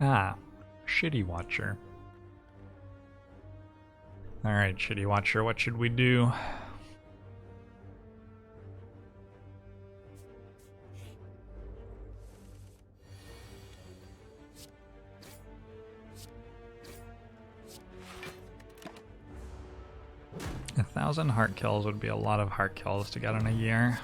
Ah, Shitty Watcher. Alright, Shitty Watcher, what should we do? A 1,000 heart kills would be a lot of heart kills to get in a year.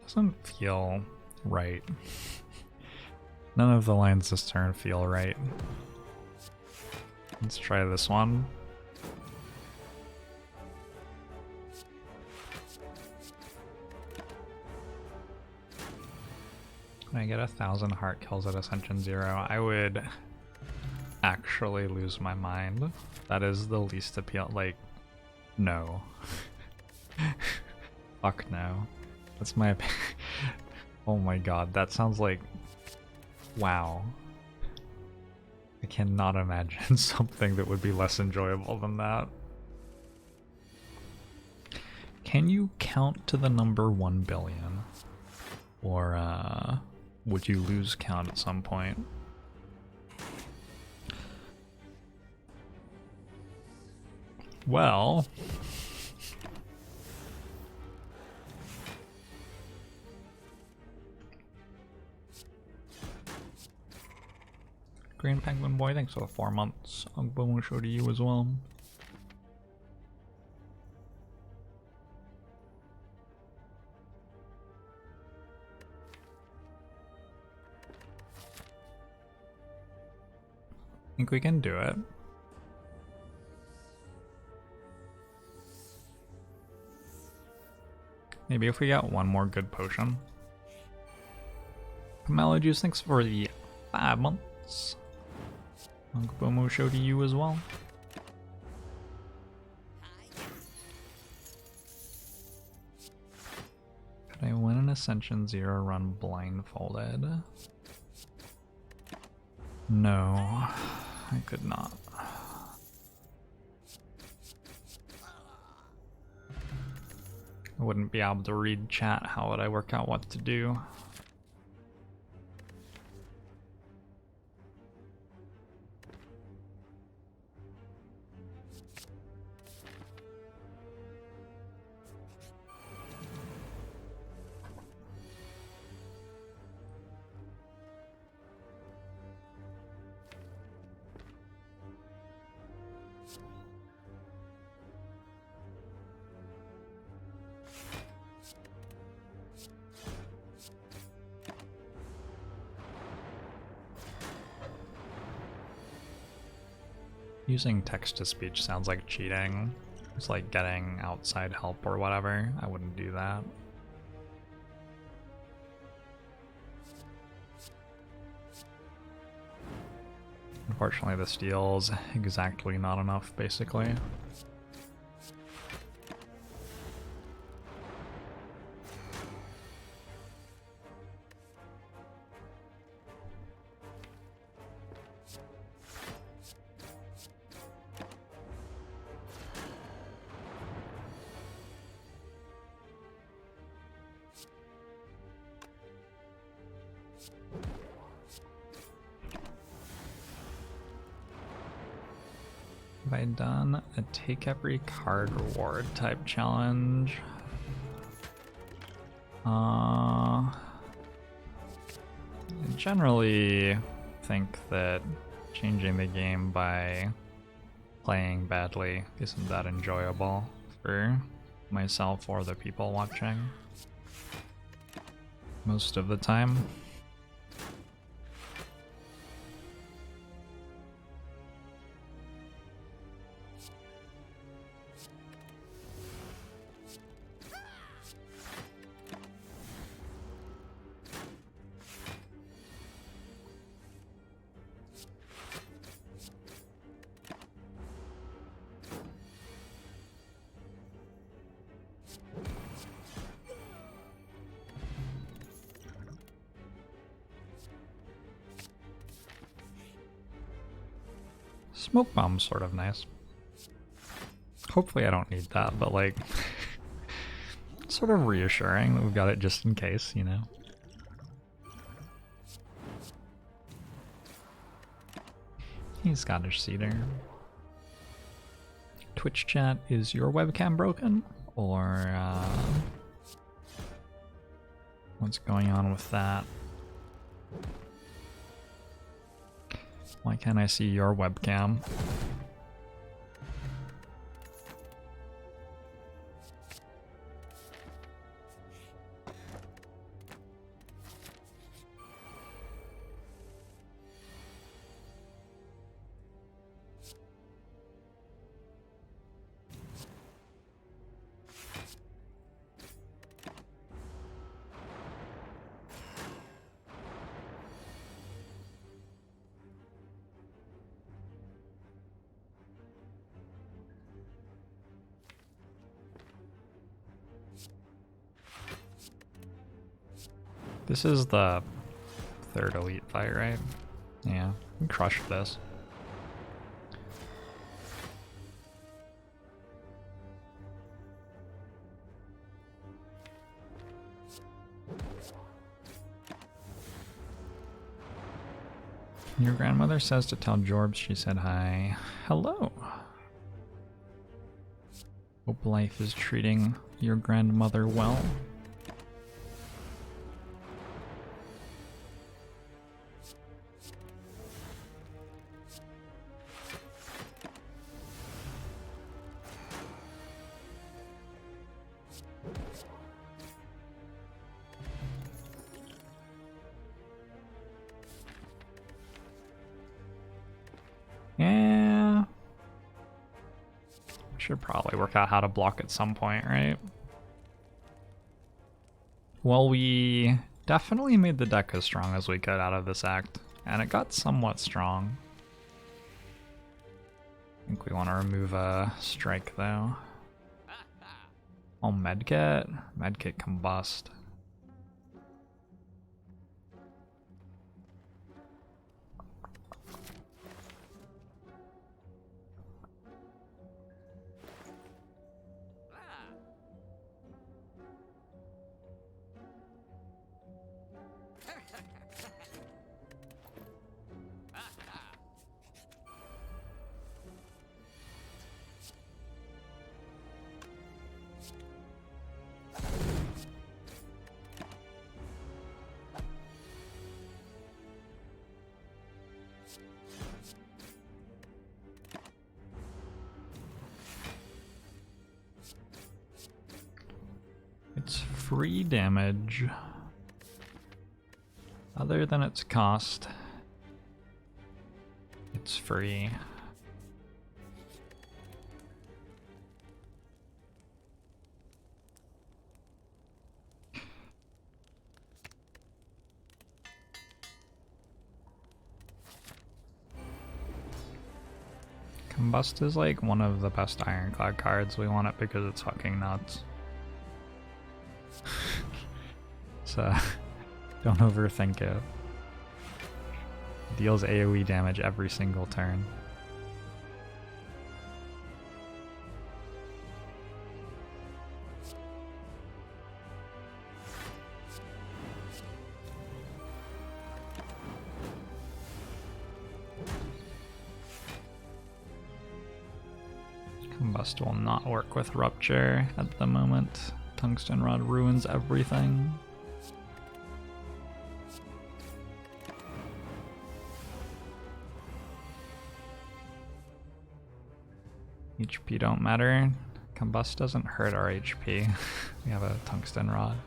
Doesn't feel right. None of the lines this turn feel right. Let's try this one. When I get 1,000 heart kills at Ascension 0, I would actually lose my mind. That is the least appeal. Like, no. Fuck no. That's my opinion. Oh my god, that sounds like... Wow. I cannot imagine something that would be less enjoyable than that. Can you count to the number 1 billion? Or, would you lose count at some point? Well... Green Penguin Boy, thanks for the 4 months. Ugbo show to you as well. I think we can do it. Maybe if we got one more good potion. Pomelo Juice, thanks for the 5 months. Ugbo show to you as well. Could I win an Ascension 0 run blindfolded? No, I could not. I wouldn't be able to read chat. How would I work out what to do? Using text-to-speech sounds like cheating. It's like getting outside help or whatever. I wouldn't do that. Unfortunately, the steel's exactly not enough, basically. Have I done a take every card reward type challenge? I generally think that changing the game by playing badly isn't that enjoyable for myself or the people watching most of the time. Smoke bomb's sort of nice. Hopefully I don't need that, but like, sort of reassuring that we've got it just in case, you know? He's Scottish Cedar. Twitch chat, is your webcam broken? Or what's going on with that? Why can't I see your webcam? This is the third elite fight, right? Yeah, we crushed this. Your grandmother says to tell Jorbs she said hi. Hello. Hope life is treating your grandmother well. Yeah. Should probably work out how to block at some point, right? Well, we definitely made the deck as strong as we could out of this act, and it got somewhat strong. I think we want to remove a strike though. Oh, medkit? Medkit combust. It's free damage. Other than its cost, it's free. Combust is like one of the best Ironclad cards. We want it because it's fucking nuts. So don't overthink it. Deals AoE damage every single turn. Combust will not work with Rupture at the moment. Tungsten Rod ruins everything. HP don't matter. Combust doesn't hurt our HP. We have a Tungsten Rod.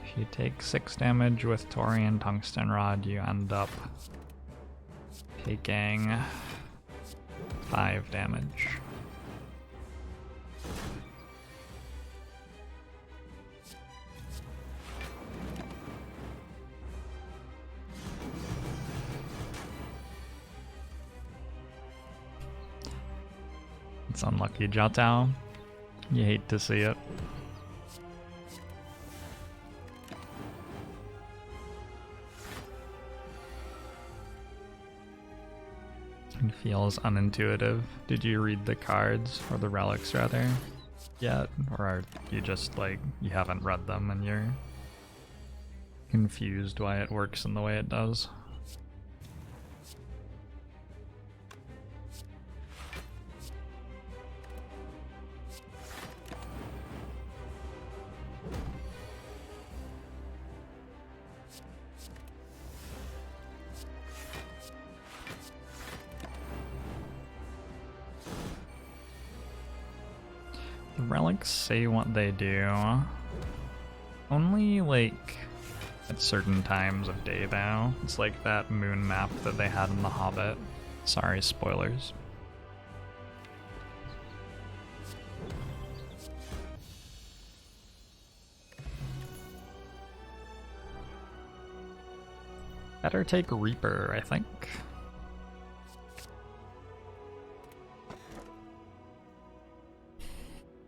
If you take 6 damage with Taurian Tungsten Rod, you end up taking 5 damage. That's unlucky, Jiao. You hate to see it. It feels unintuitive. Did you read the cards, or the relics rather, yet? Or are you just like, you haven't read them and you're confused why it works in the way it does? The relics say what they do. Only like at certain times of day though. It's like that moon map that they had in The Hobbit. Sorry, spoilers. Better take Reaper, I think.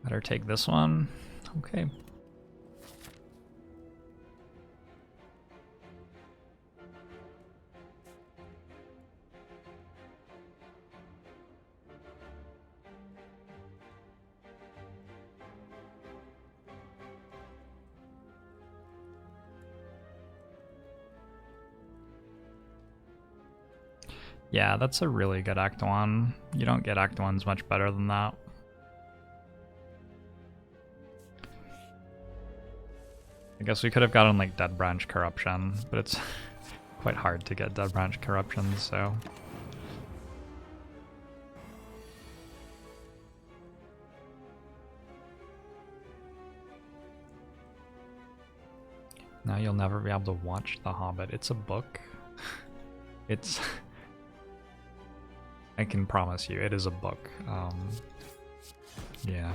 Better take this one. Okay. Yeah, that's a really good Act 1. You don't get Act 1s much better than that. I guess we could have gotten like Dead Branch Corruption, but it's quite hard to get Dead Branch Corruption, so... Now you'll never be able to watch The Hobbit. It's a book. It's... I can promise you, it is a book. Yeah.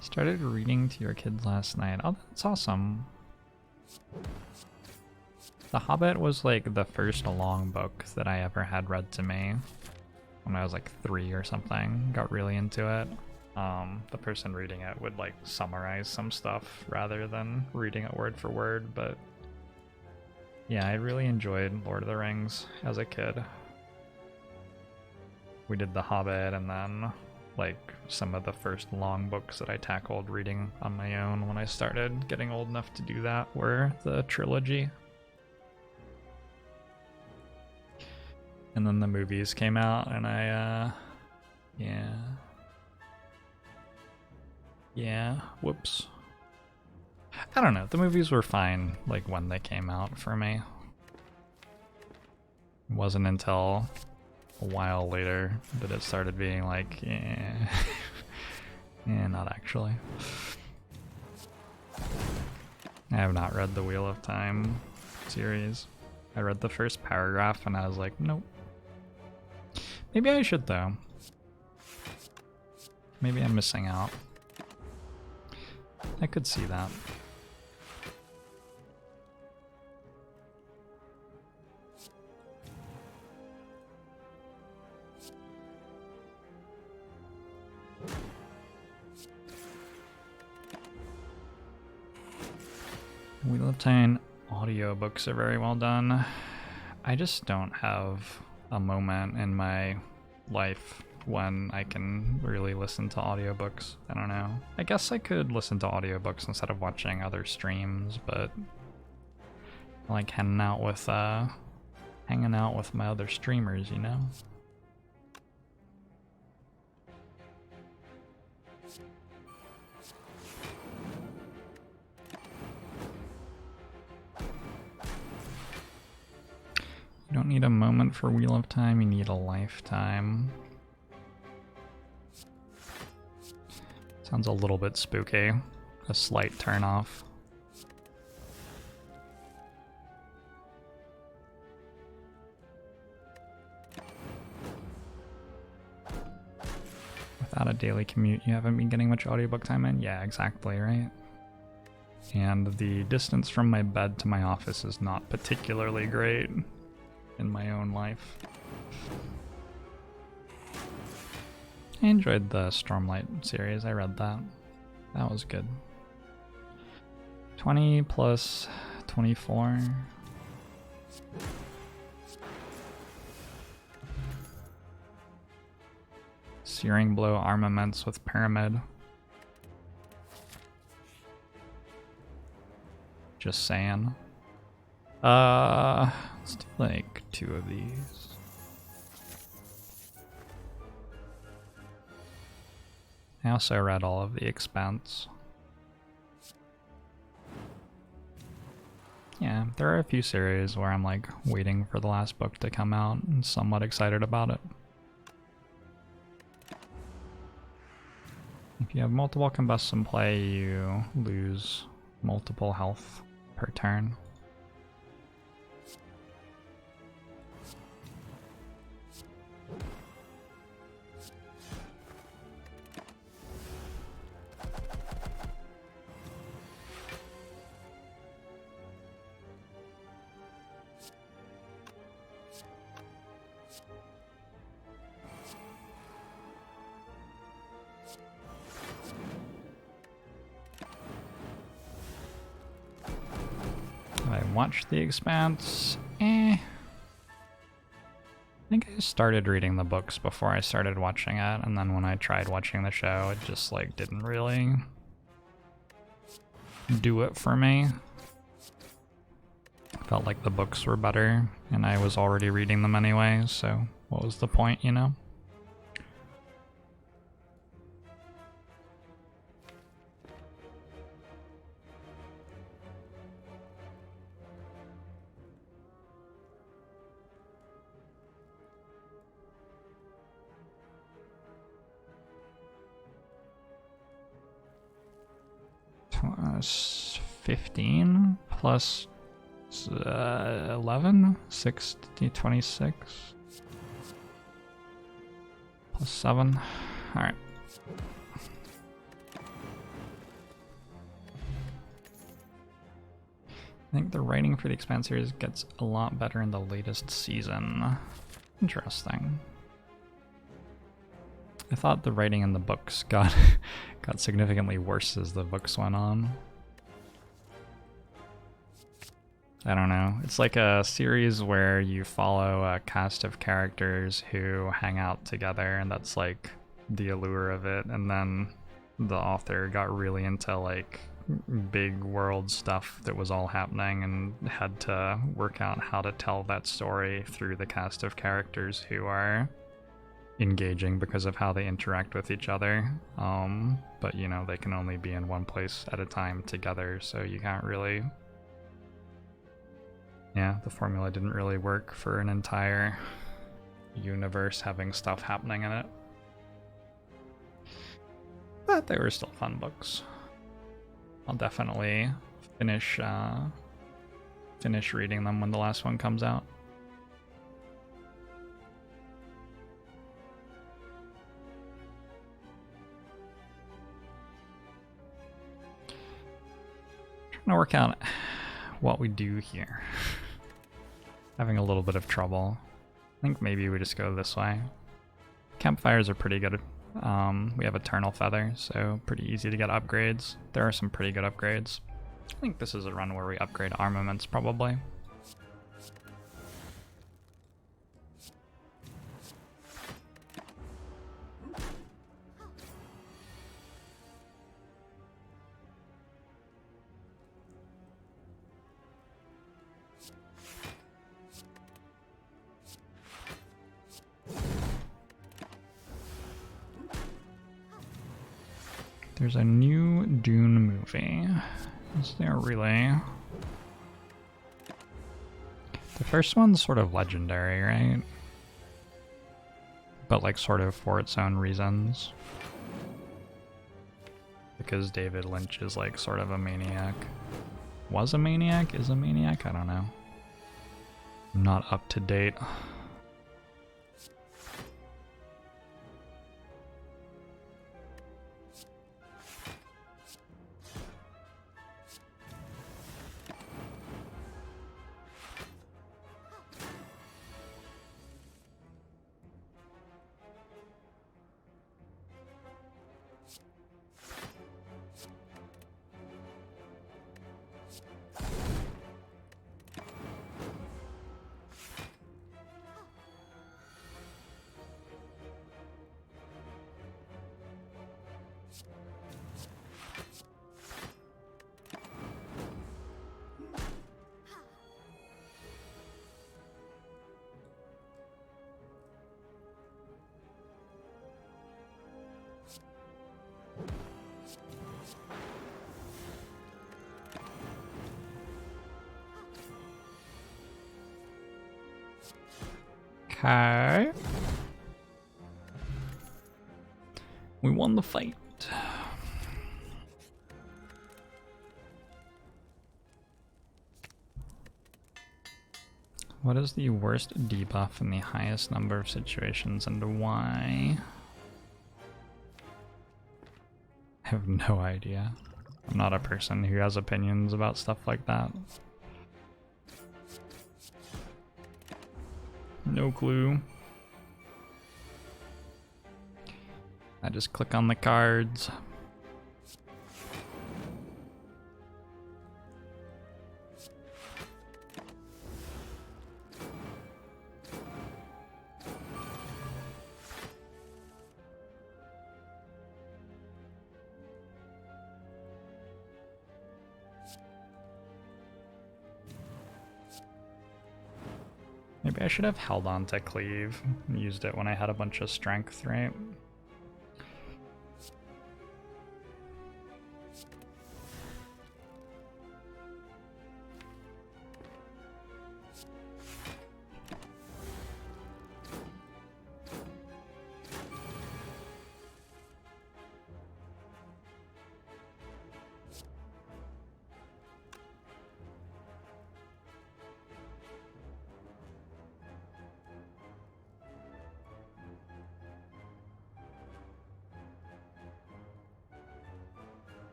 Started reading to your kids last night. Oh, that's awesome. The Hobbit was like the first long book that I ever had read to me when I was like 3 or something. Got really into it. The person reading it would like summarize some stuff rather than reading it word for word, but yeah, I really enjoyed Lord of the Rings as a kid. We did The Hobbit, and then like some of the first long books that I tackled reading on my own when I started getting old enough to do that were the trilogy. And then the movies came out and I, yeah, whoops. I don't know, the movies were fine like when they came out for me. It wasn't until a while later that it started being like, yeah, yeah, not actually. I have not read the Wheel of Time series. I read the first paragraph and I was like, nope. Maybe I should though. Maybe I'm missing out. I could see that. Wheel of Time audiobooks are very well done. I just don't have a moment in my life when I can really listen to audiobooks. I don't know. I guess I could listen to audiobooks instead of watching other streams, but I like hanging out with my other streamers, you know? You don't need a moment for Wheel of Time, you need a lifetime. Sounds a little bit spooky. A slight turn off. Without a daily commute, you haven't been getting much audiobook time in? Yeah, exactly, right? And the distance from my bed to my office is not particularly great in my own life. I enjoyed the Stormlight series, I read that. That was good. 20 plus 24. Searing Blow armaments with Pyramid. Just saying. Let's do like 2 of these. I also read all of The Expanse. Yeah, there are a few series where I'm like waiting for the last book to come out and somewhat excited about it. If you have multiple combusts in play, you lose multiple health per turn. I watched The Expanse. I think I started reading the books before I started watching it, and then when I tried watching the show, it just like didn't really do it for me. Felt like the books were better, and I was already reading them anyway, so what was the point, you know? Plus 15 plus 11, 60, 26 plus 7. All right. I think the writing for the Expanse series gets a lot better in the latest season. Interesting. I thought the writing in the books got significantly worse as the books went on. I don't know. It's like a series where you follow a cast of characters who hang out together, and that's like the allure of it. And then the author got really into like big world stuff that was all happening and had to work out how to tell that story through the cast of characters who are engaging because of how they interact with each other. But you know, they can only be in one place at a time together, so you can't really... Yeah, the formula didn't really work for an entire universe having stuff happening in it. But they were still fun books. I'll definitely finish reading them when the last one comes out. Trying to work out what we do here. Having a little bit of trouble. I think maybe we just go this way. Campfires are pretty good. We have Eternal Feather, so pretty easy to get upgrades. There are some pretty good upgrades. I think this is a run where we upgrade armaments, probably. There's a new Dune movie. Is there really? The first one's sort of legendary, right? But like sort of for its own reasons. Because David Lynch is like sort of a maniac. Was a maniac? Is a maniac? I don't know. I'm not up to date. Okay. We won the fight. What is the worst debuff in the highest number of situations and why? I have no idea. I'm not a person who has opinions about stuff like that. No clue. I just click on the cards. Maybe I should have held on to cleave and used it when I had a bunch of strength, right?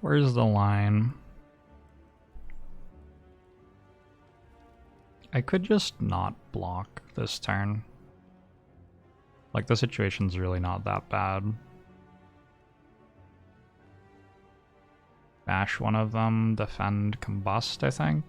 Where's the line? I could just not block this turn. Like, the situation's really not that bad. Bash one of them, defend combust, I think.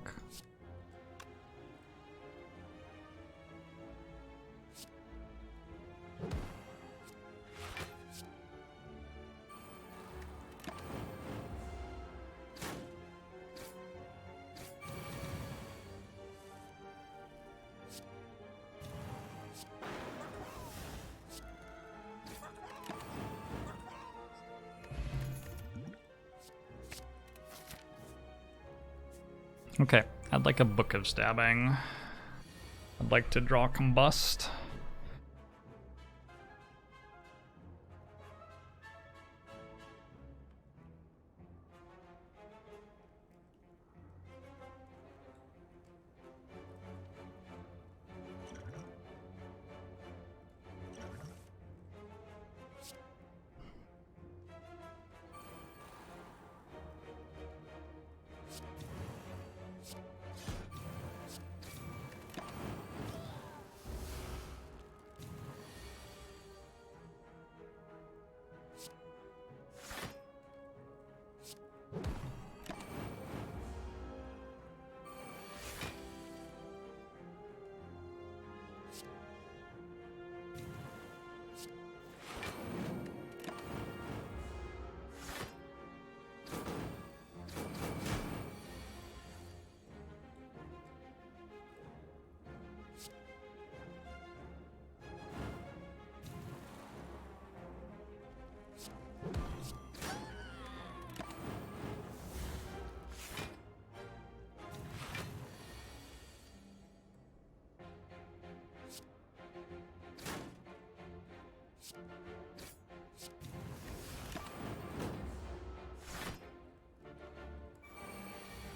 Okay, I'd like a Book of Stabbing. I'd like to draw Combust.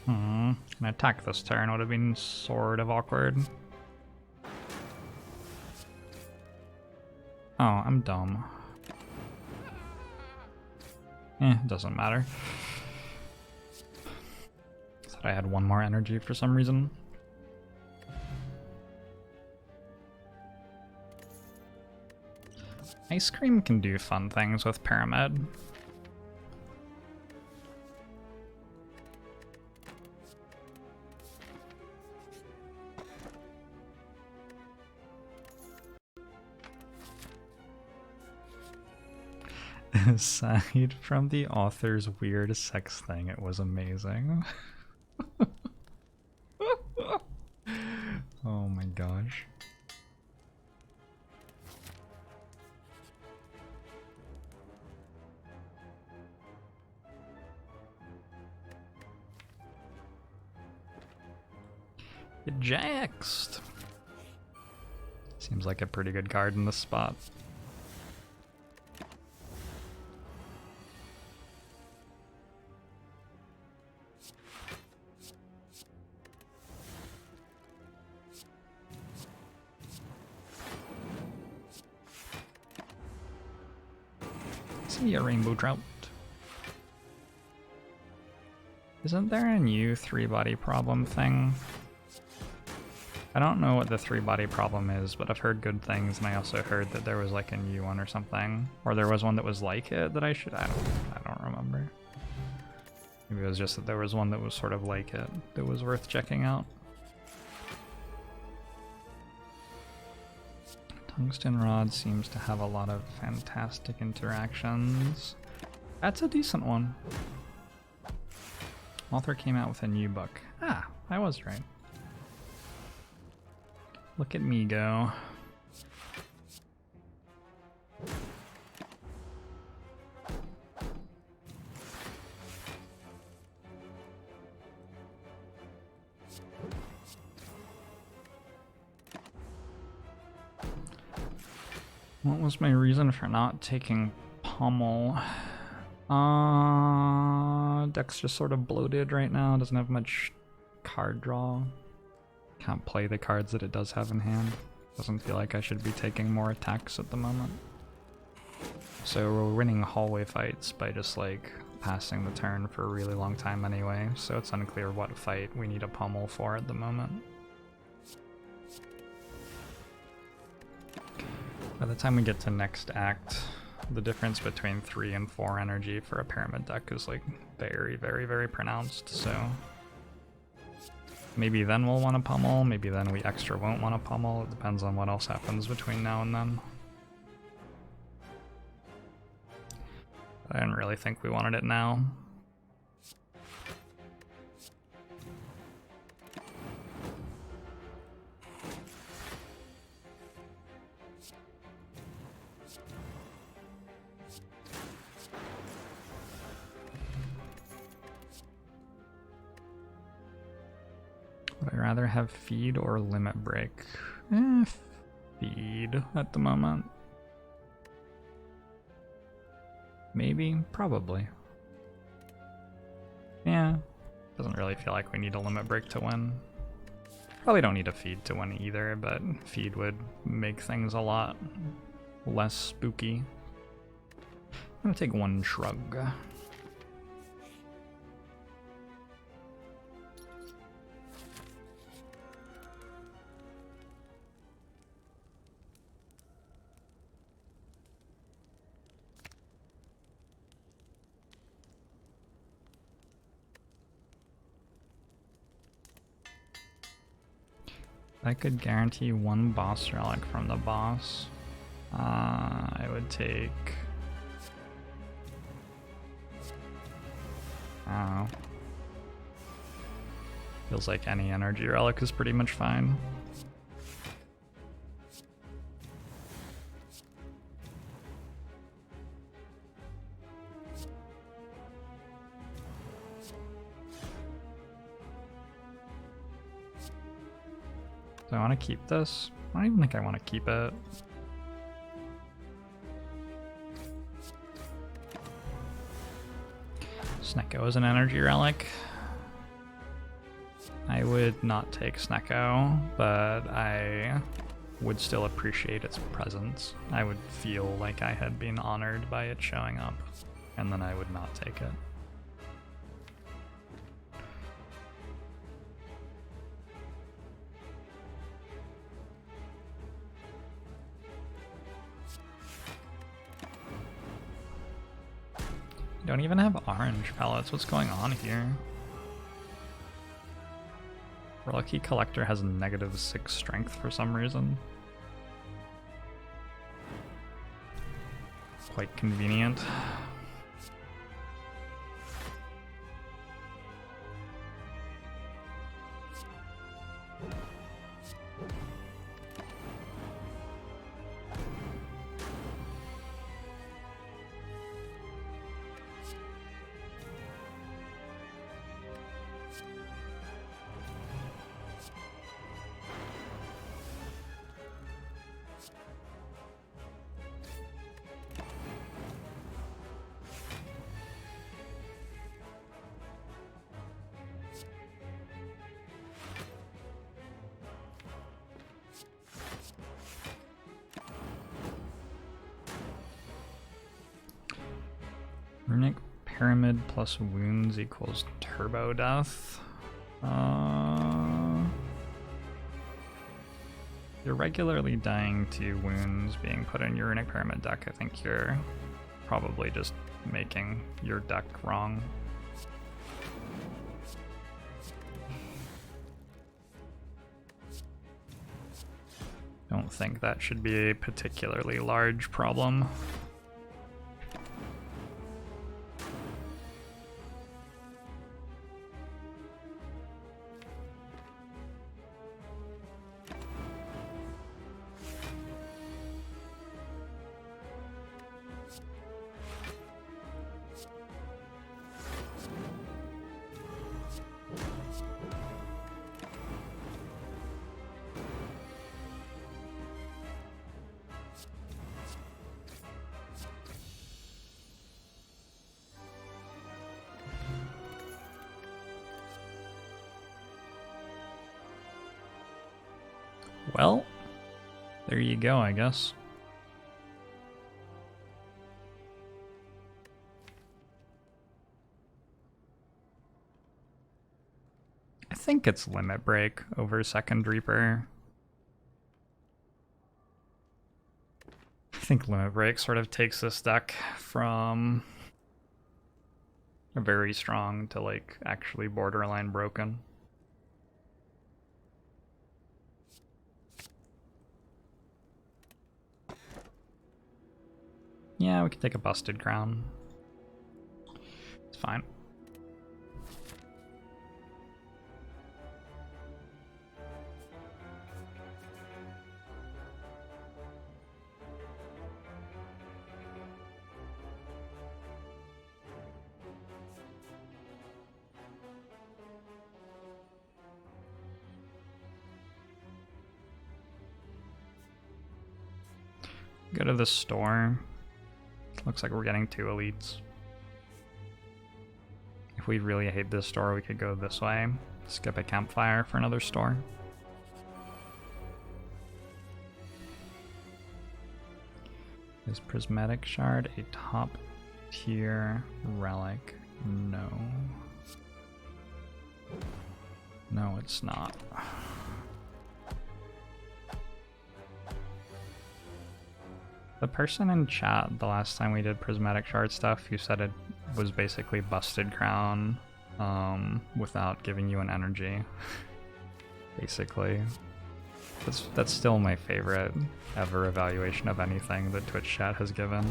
An attack this turn would have been sort of awkward. Oh, I'm dumb. Doesn't matter. Thought I had one more energy for some reason. Ice cream can do fun things with Pyramid. Aside from the author's weird sex thing, it was amazing. Oh my gosh. Get JAXXED. Seems like a pretty good card in this spot. See a rainbow trout. Isn't there a new 3-body problem thing? I don't know what the 3-body problem is, but I've heard good things, and I also heard that there was like a new one or something. Or there was one that was like it that I don't remember. Maybe it was just that there was one that was sort of like it that was worth checking out. Tungsten Rod seems to have a lot of fantastic interactions. That's a decent one. Author came out with a new book. Ah, I was right. Look at me go. What was my reason for not taking Pommel? Deck's just sort of bloated right now, doesn't have much card draw. Can't play the cards that it does have in hand. Doesn't feel like I should be taking more attacks at the moment. So we're winning hallway fights by just like passing the turn for a really long time anyway, so it's unclear what fight we need a Pommel for at the moment. By the time we get to next act, the difference between 3 and 4 energy for a Pyramid deck is like very, very, very pronounced, so maybe then we'll want to Pommel, maybe then we extra won't want to Pommel. It depends on what else happens between now and then. I didn't really think we wanted it now. Would I rather have feed or limit break? Feed at the moment. Maybe, probably. Yeah, doesn't really feel like we need a limit break to win. Probably don't need a feed to win either, but feed would make things a lot less spooky. I'm gonna take one shrug. I could guarantee one boss relic from the boss. I would take... I don't know. Feels like any energy relic is pretty much fine. Do I want to keep this? I don't even think I want to keep it. Snecko is an energy relic. I would not take Snecko, but I would still appreciate its presence. I would feel like I had been honored by it showing up, and then I would not take it. Don't even have orange pellets. What's going on here? Relic Collector has -6 strength for some reason. Quite convenient. Runic Pyramid plus wounds equals turbo death. You're regularly dying to wounds being put in your Runic Pyramid deck. I think you're probably just making your deck wrong. Don't think that should be a particularly large problem. Well, there you go, I guess. I think it's Limit Break over Second Reaper. I think Limit Break sort of takes this deck from very strong to like actually borderline broken. Yeah, we could take a Busted Crown. It's fine. Go to the store. Looks like we're getting 2 elites. If we really hate this store, we could go this way. Skip a campfire for another store. Is Prismatic Shard a top tier relic? No. No, it's not. The person in chat the last time we did Prismatic Shard stuff, who said it was basically Busted Crown without giving you an energy. Basically. That's still my favorite ever evaluation of anything that Twitch chat has given.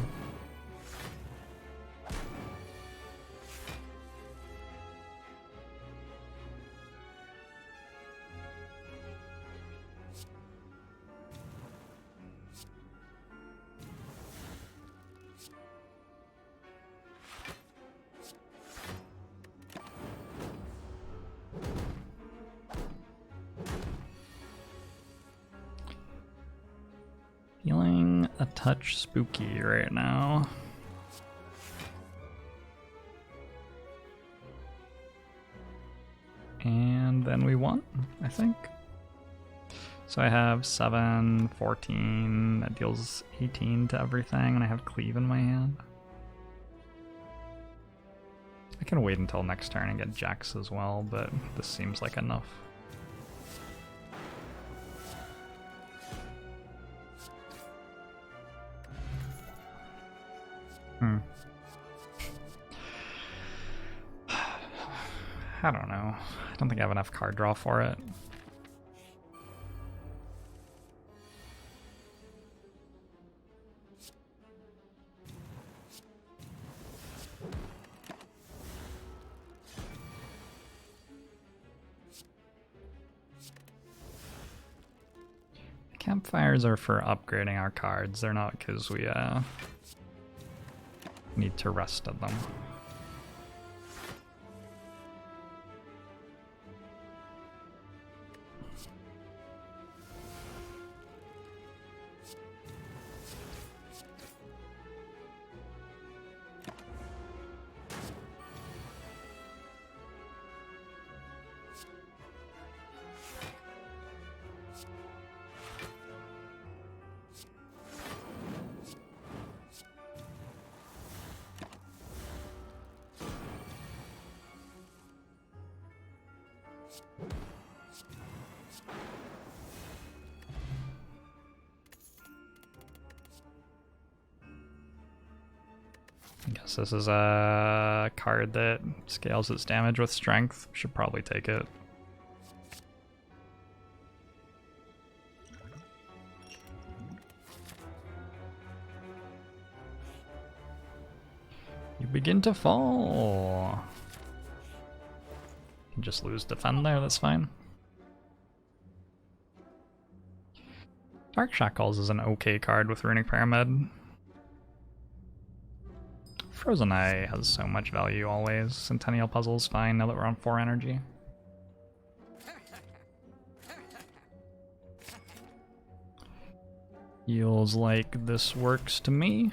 Feeling a touch spooky right now. And then we won, I think. So I have 7, 14, that deals 18 to everything, and I have Cleave in my hand. I can wait until next turn and get JAXXED as well, but this seems like enough. I don't know. I don't think I have enough card draw for it. Campfires are for upgrading our cards. They're not because we need to rest of them. I guess this is a card that scales its damage with strength. Should probably take it. You begin to fall. You just lose defend there, that's fine. Dark Shackles is an okay card with Runic Pyramid. Frozen Eye has so much value always. Centennial Puzzle's fine now that we're on 4 energy. Feels like this works to me.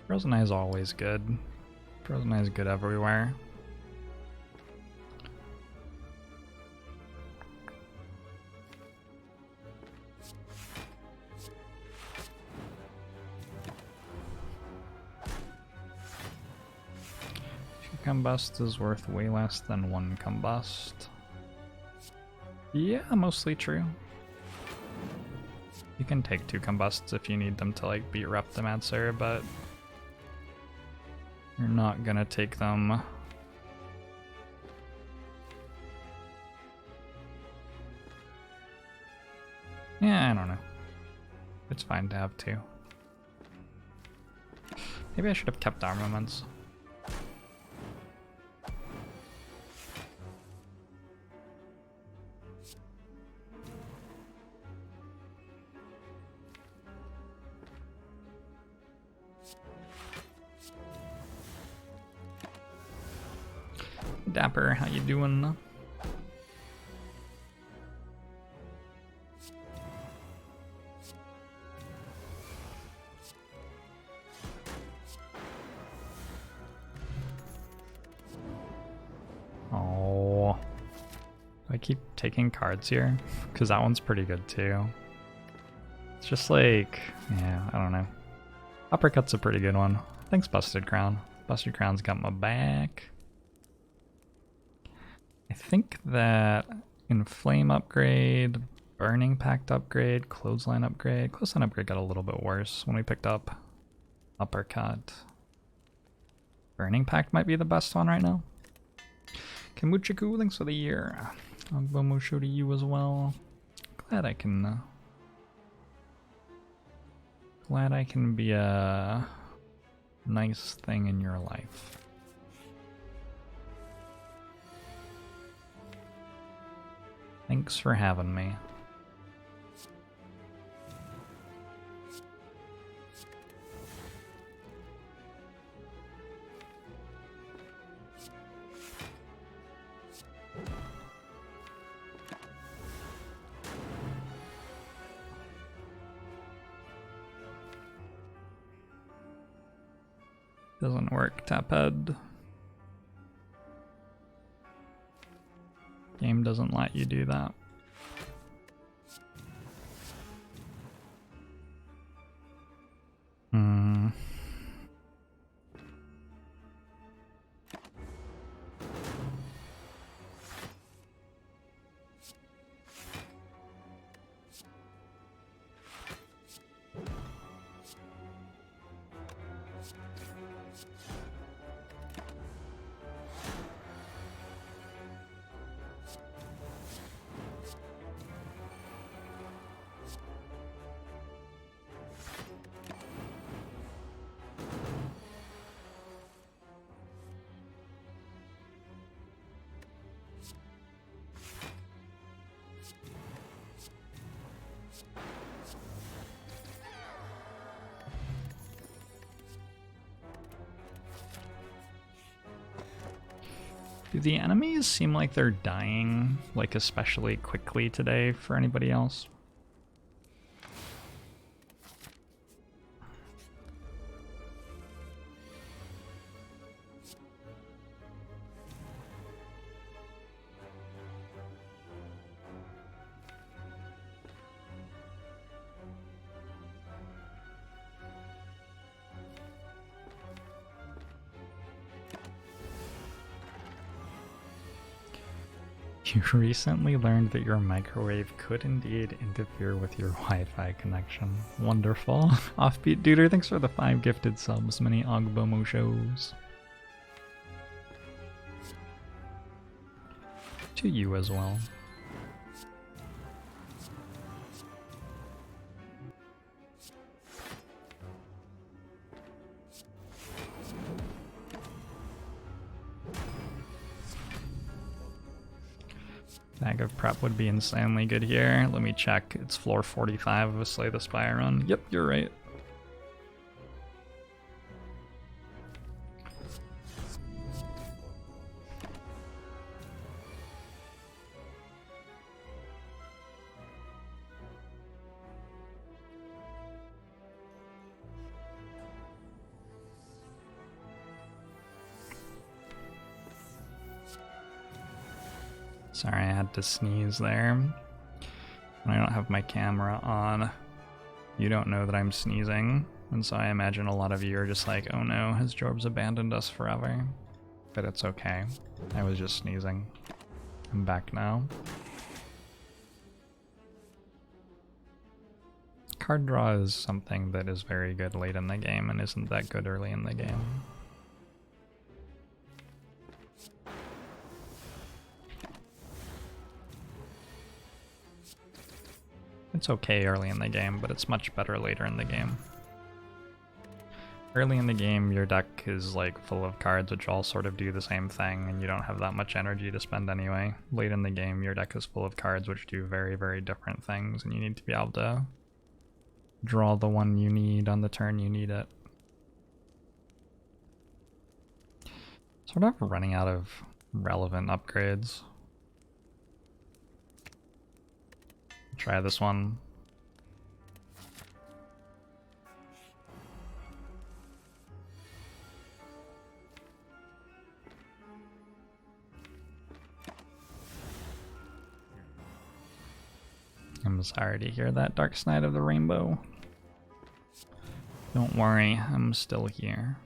Frozen Eye is always good. Frozen Eye is good everywhere. Combust is worth way less than 1 combust. Yeah, mostly true. You can take 2 combusts if you need them to like beat Reptimancer, but you're not gonna take them. Yeah, I don't know. It's fine to have 2. Maybe I should have kept armaments. Dapper, how you doing? Oh, do I keep taking cards here? Because that one's pretty good too. It's just like, yeah, I don't know. Uppercut's a pretty good one. Thanks, Busted Crown. Busted Crown's got my back. I think that Inflame upgrade, Burning Pact upgrade, Clothesline upgrade. Clothesline upgrade got a little bit worse when we picked up Uppercut. Burning Pact might be the best one right now. Kamuchiku, thanks for the year. Bomusho to you as well. Glad I can be a nice thing in your life. Thanks for having me. Doesn't work, Taphead. Game doesn't let you do that. Do the enemies seem like they're dying, like especially quickly today for anybody else? You recently learned that your microwave could indeed interfere with your Wi-Fi connection. Wonderful. Offbeat Duder, thanks for the 5 gifted subs. Many Ogbomo shows. To you as well. Bag of prep would be insanely good here. Let me check. It's floor 45 of a Slay the Spire run. Yep, you're right. Sorry, I had to sneeze there. When I don't have my camera on, you don't know that I'm sneezing. And so I imagine a lot of you are just like, oh no, has Jorbs abandoned us forever? But it's okay. I was just sneezing. I'm back now. Card draw is something that is very good late in the game and isn't that good early in the game. It's okay early in the game, but it's much better later in the game. Early in the game, your deck is like full of cards which all sort of do the same thing, and you don't have that much energy to spend anyway. Late in the game, your deck is full of cards which do very, very different things, and you need to be able to draw the one you need on the turn you need it. Sort of running out of relevant upgrades. Try this one. I'm sorry to hear that, Dark Side of the Rainbow. Don't worry, I'm still here.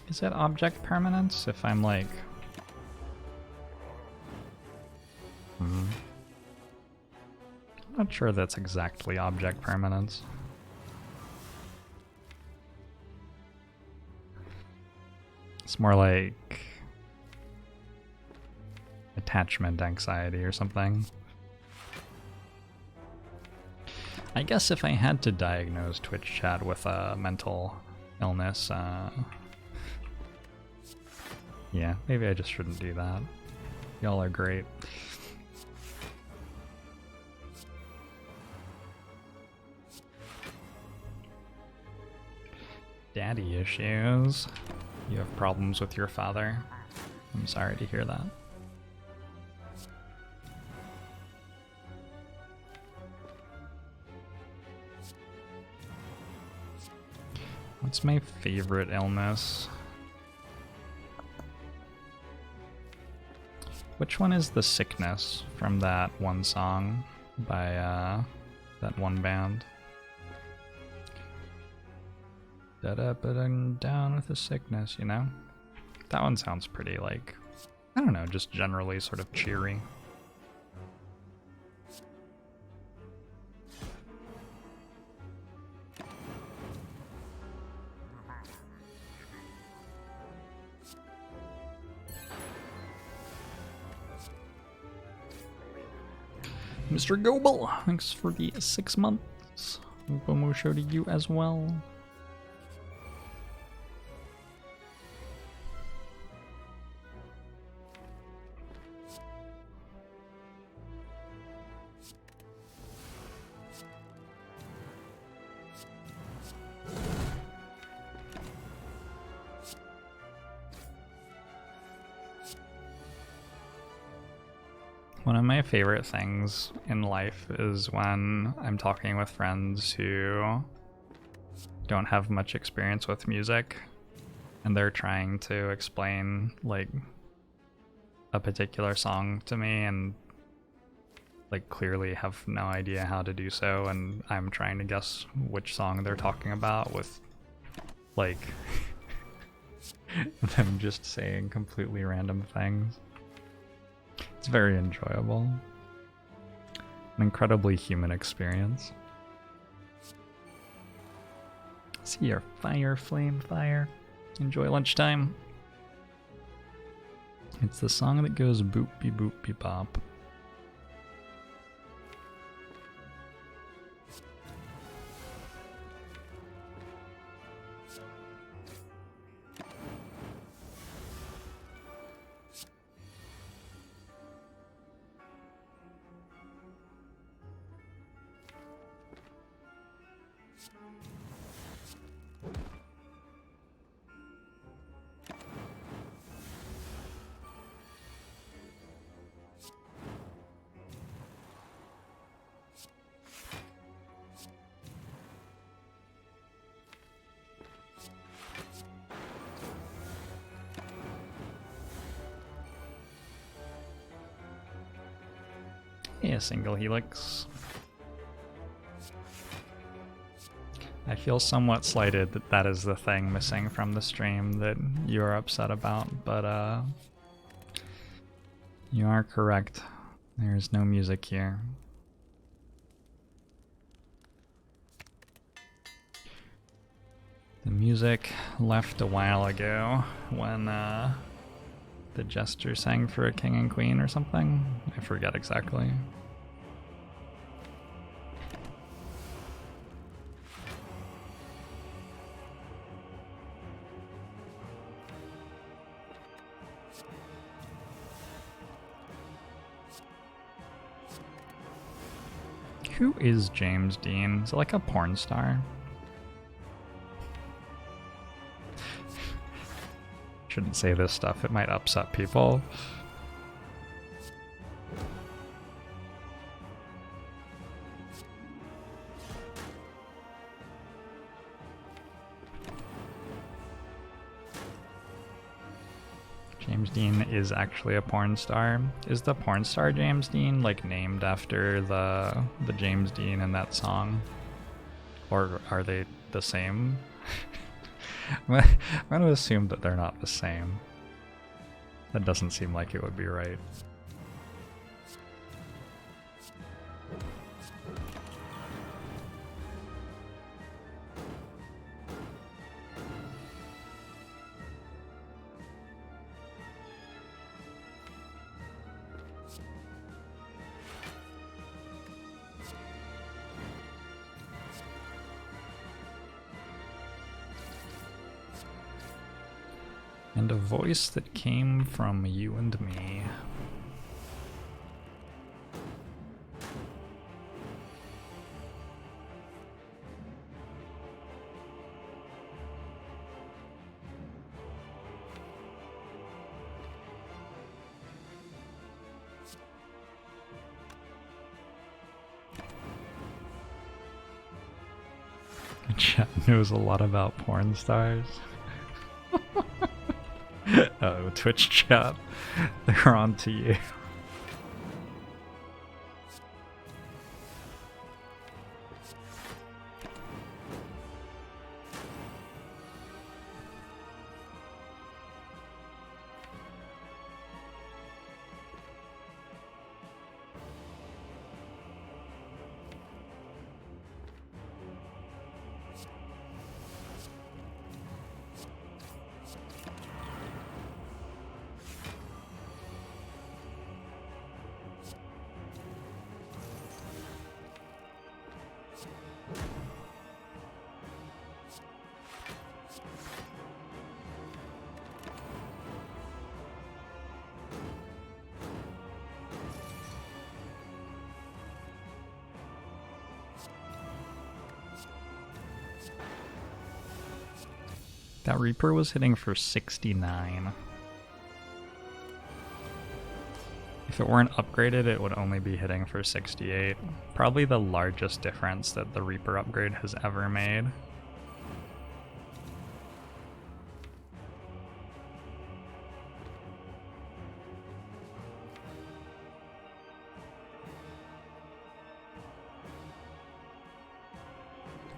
Is it object permanence if I'm like... I'm not sure that's exactly object permanence. It's more like attachment anxiety or something. I guess if I had to diagnose Twitch chat with a mental illness, yeah, maybe I just shouldn't do that. Y'all are great. Daddy issues. You have problems with your father. I'm sorry to hear that. What's my favorite illness? Which one is the sickness from that one song by that one band? Down with the sickness, you know? That one sounds pretty, like, I don't know, just generally sort of cheery. Mr. Goebel, thanks for the 6 months. Bomo show to you as well. One of my favorite things in life is when I'm talking with friends who don't have much experience with music and they're trying to explain like a particular song to me and like clearly have no idea how to do so, and I'm trying to guess which song they're talking about with like them just saying completely random things. It's very enjoyable. An incredibly human experience. See your fire, flame, fire. Enjoy lunchtime. It's the song that goes boop be boop be bop. A single helix. I feel somewhat slighted that that is the thing missing from the stream that you're upset about, but you are correct. There's no music here. The music left a while ago when the Jester sang for a king and queen or something. I forget exactly. Who is James Dean? Is it like a porn star? Shouldn't say this stuff, it might upset people. James Dean is actually a porn star. Is the porn star James Dean like named after the James Dean in that song? Or are they the same? I'm gonna assume that they're not the same. That doesn't seem like it would be right. And a voice that came from you and me. Chat knows a lot about porn stars. Oh, Twitch chat. They're on to you. That Reaper was hitting for 69. If it weren't upgraded, it would only be hitting for 68. Probably the largest difference that the Reaper upgrade has ever made.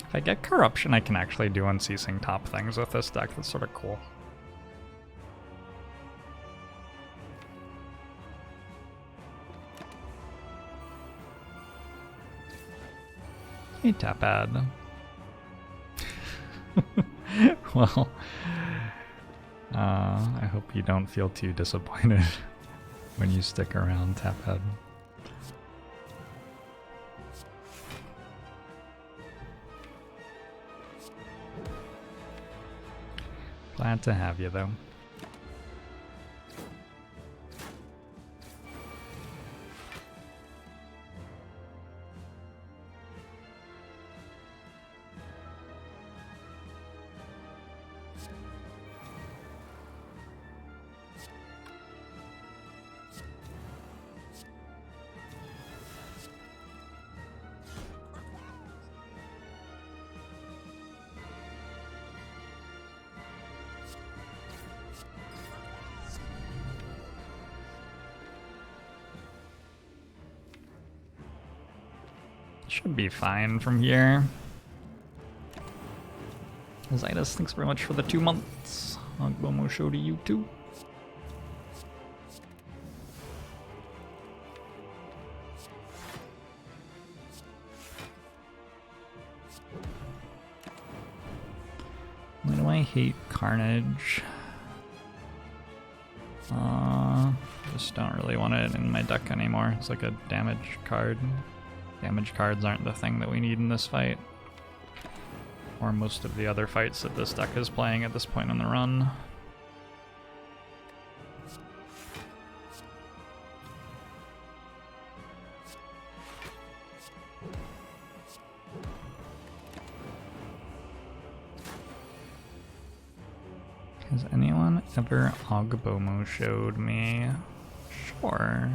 If I get Corruption, I can actually do unceasing top things with this deck. That's sort of cool. Hey, Tapad. Well, I hope you don't feel too disappointed when you stick around, Tapad. Glad to have you, though. Should be fine from here. Zydus, thanks very much for the 2 months. Agbomo show to you too. Why do I hate Carnage? Just don't really want it in my deck anymore. It's like a damage card. Damage cards aren't the thing that we need in this fight. Or most of the other fights that this deck is playing at this point in the run. Has anyone ever Agbomo showed me? Sure.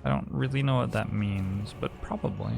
I don't really know what that means, but probably.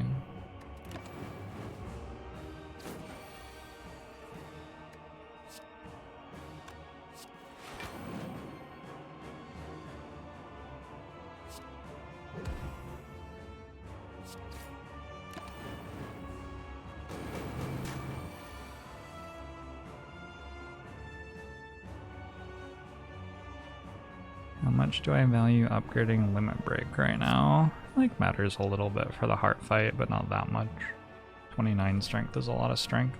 How much do I value upgrading Limit Break right now? Like, matters a little bit for the heart fight, but not that much. 29 strength is a lot of strength.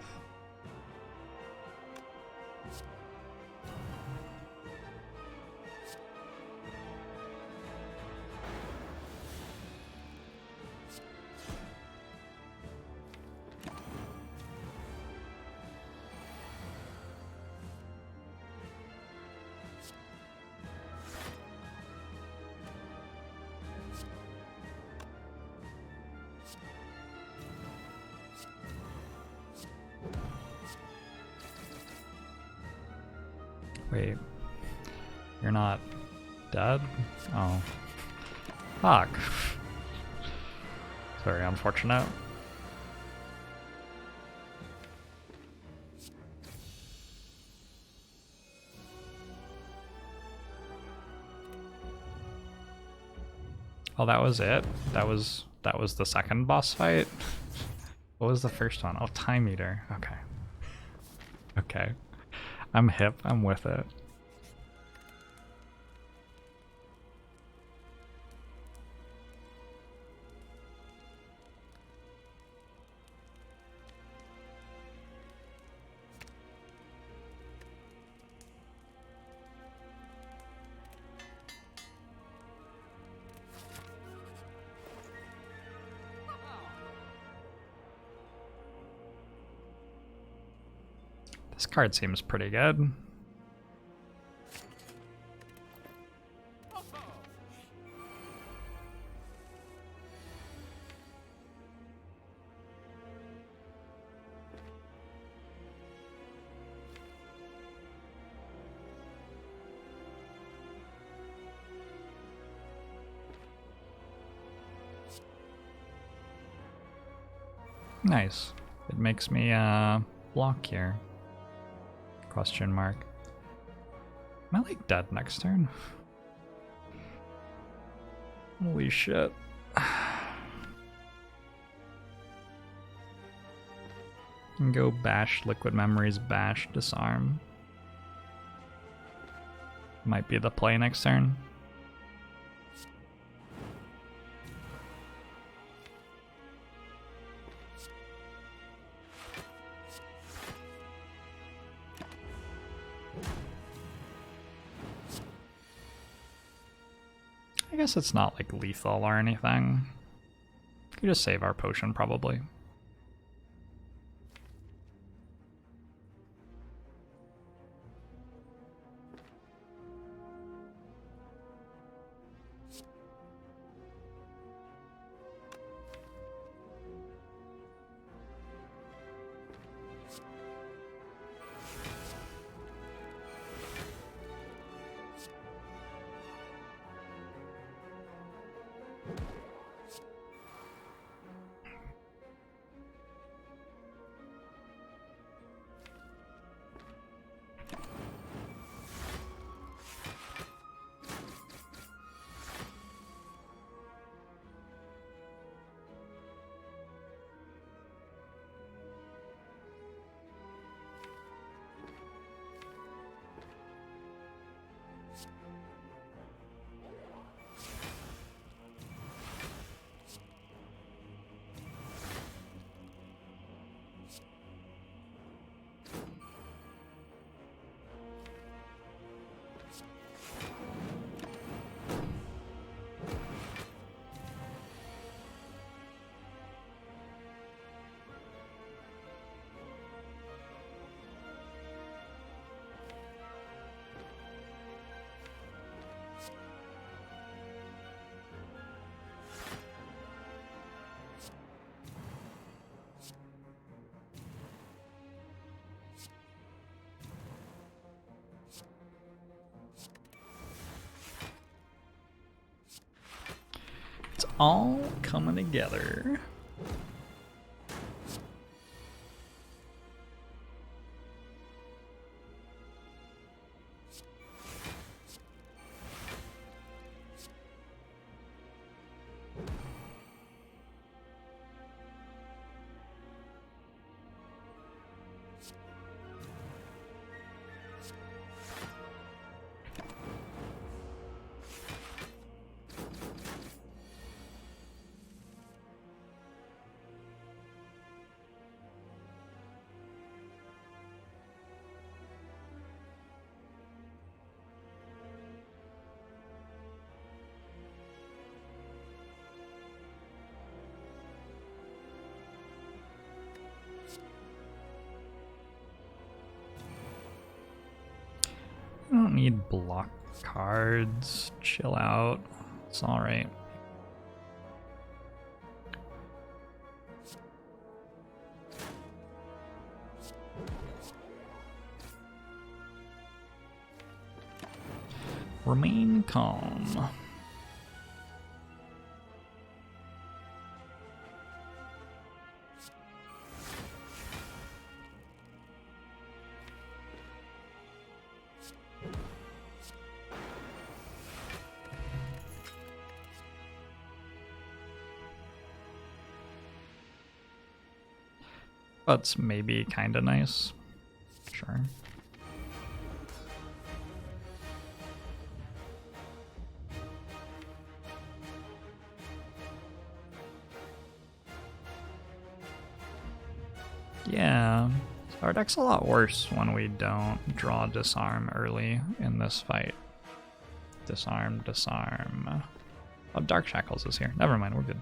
Wait, you're not dead? Oh. Fuck. Very unfortunate. Oh, that was it? That was the second boss fight? What was the first one? Oh, time meter. Okay. Okay. I'm hip. I'm with it. This card seems pretty good. Nice. It makes me block here. Question mark. Am I like dead next turn? Holy shit. And go bash, liquid memories, bash, disarm. Might be the play next turn. I guess it's not like lethal or anything. We could just save our potion probably. It's all coming together. I don't need block cards. Chill out. It's alright. Remain calm. But maybe kinda nice. Sure. Yeah, our deck's a lot worse when we don't draw disarm early in this fight. Disarm, disarm. Oh, Dark Shackles is here. Never mind, we're good.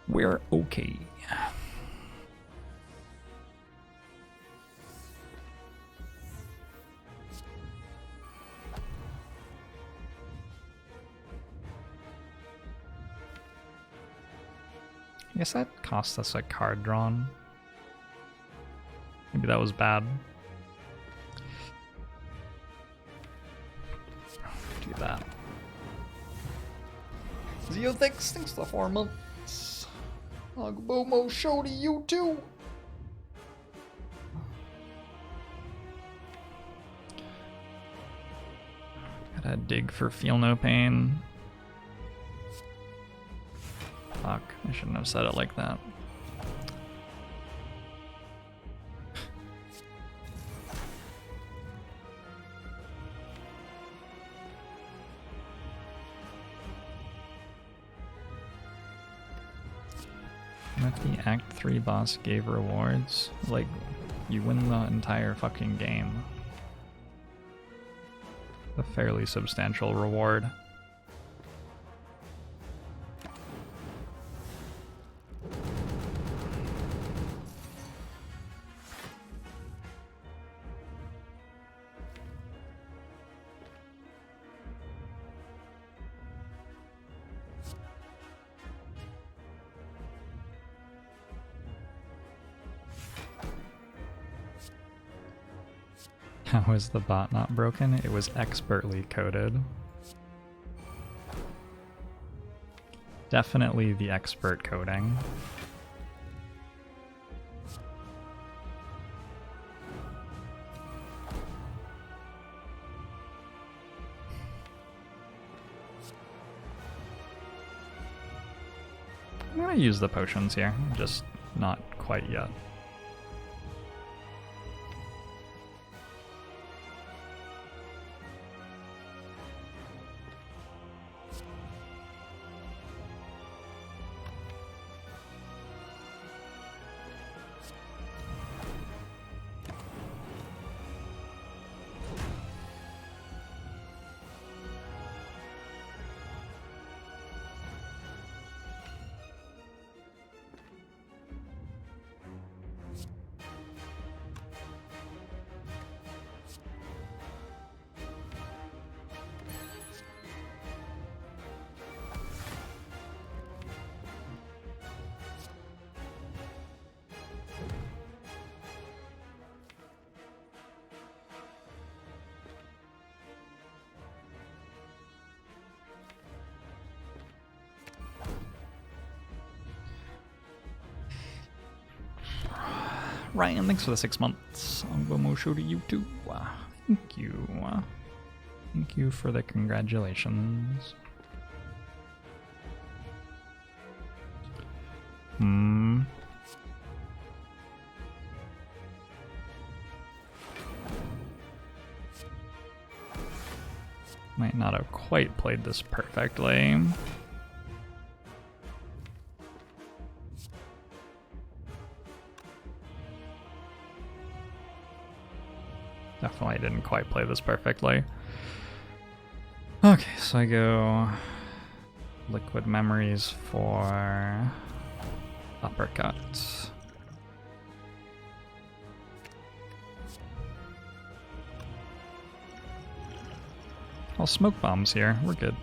We're okay. I guess that cost us a card drawn. Maybe that was bad. Do that. Zio, thanks the 4 months. Agbomo show to you too. Gotta dig for Feel No Pain. Fuck, I shouldn't have said it like that. If the Act 3 boss gave rewards, like, you win the entire fucking game. A fairly substantial reward. How is the bot not broken? It was expertly coded. Definitely the expert coding. I'm gonna use the potions here, just not quite yet. Ryan, thanks for the 6 months. Angbomo show to you too. Thank you. Thank you for the congratulations. Might not have quite played this perfectly. Definitely didn't quite play this perfectly. Okay, so I go Liquid Memories for Uppercut. Well, Smoke Bomb's here. We're good.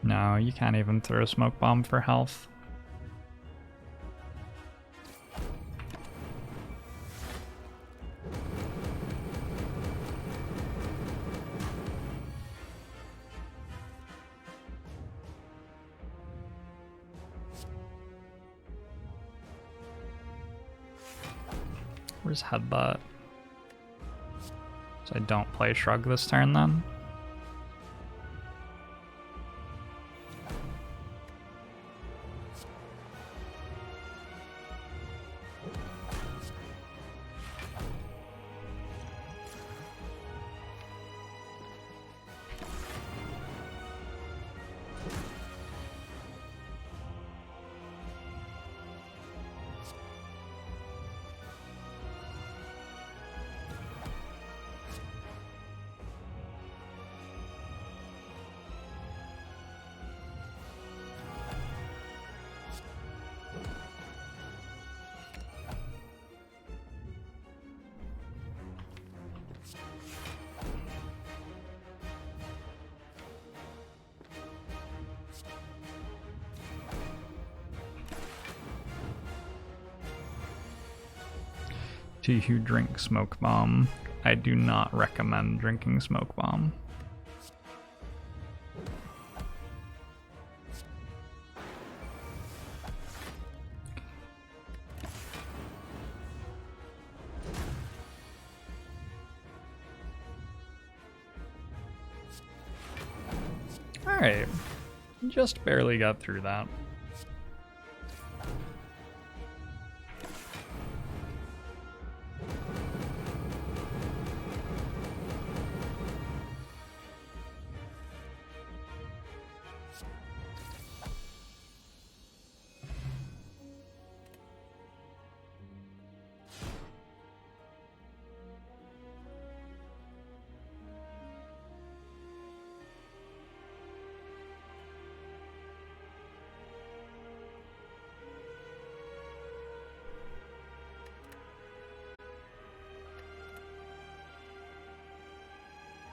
No, you can't even throw a Smoke Bomb for health. Where's Headbutt? So I don't play Shrug this turn then? To who drink Smoke Bomb, I do not recommend drinking Smoke Bomb. Alright, just barely got through that.